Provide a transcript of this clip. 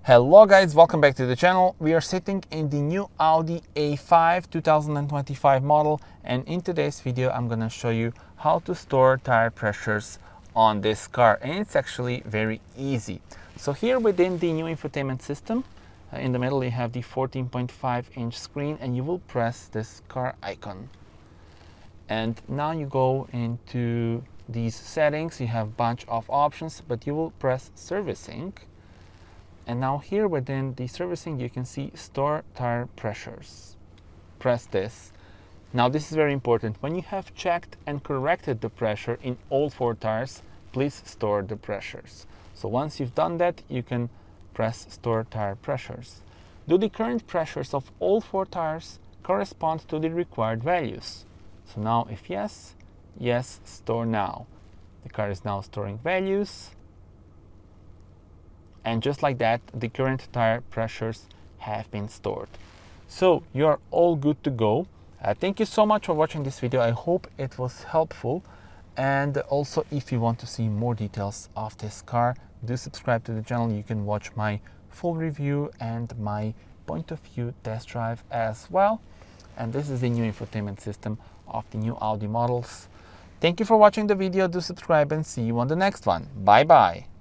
Hello guys, welcome back to the channel. We are sitting in the new Audi A5 2025 model, and in today's video I'm gonna show you how to store tire pressures on this car, and it's actually very easy. So here within the new infotainment system, in the middle you have the 14.5-inch screen, and you will press this car icon. And now you go into these settings. You have a bunch of options, but you will press servicing. And now here within the servicing, you can see store tire pressures. Press this. Now this is very important. When you have checked and corrected the pressure in all 4 tires, please store the pressures. So once you've done that, you can press store tire pressures. Do the current pressures of all 4 tires correspond to the required values? So now if yes, yes, store now. The car is now storing values. And just like that, the current tire pressures have been stored. So you are all good to go. Thank you so much for watching this video. I hope it was helpful. And also, if you want to see more details of this car, do subscribe to the channel. You can watch my full review and my point of view test drive as well. And this is the new infotainment system of the new Audi models. Thank you for watching the video. Do subscribe and see you on the next one. Bye bye.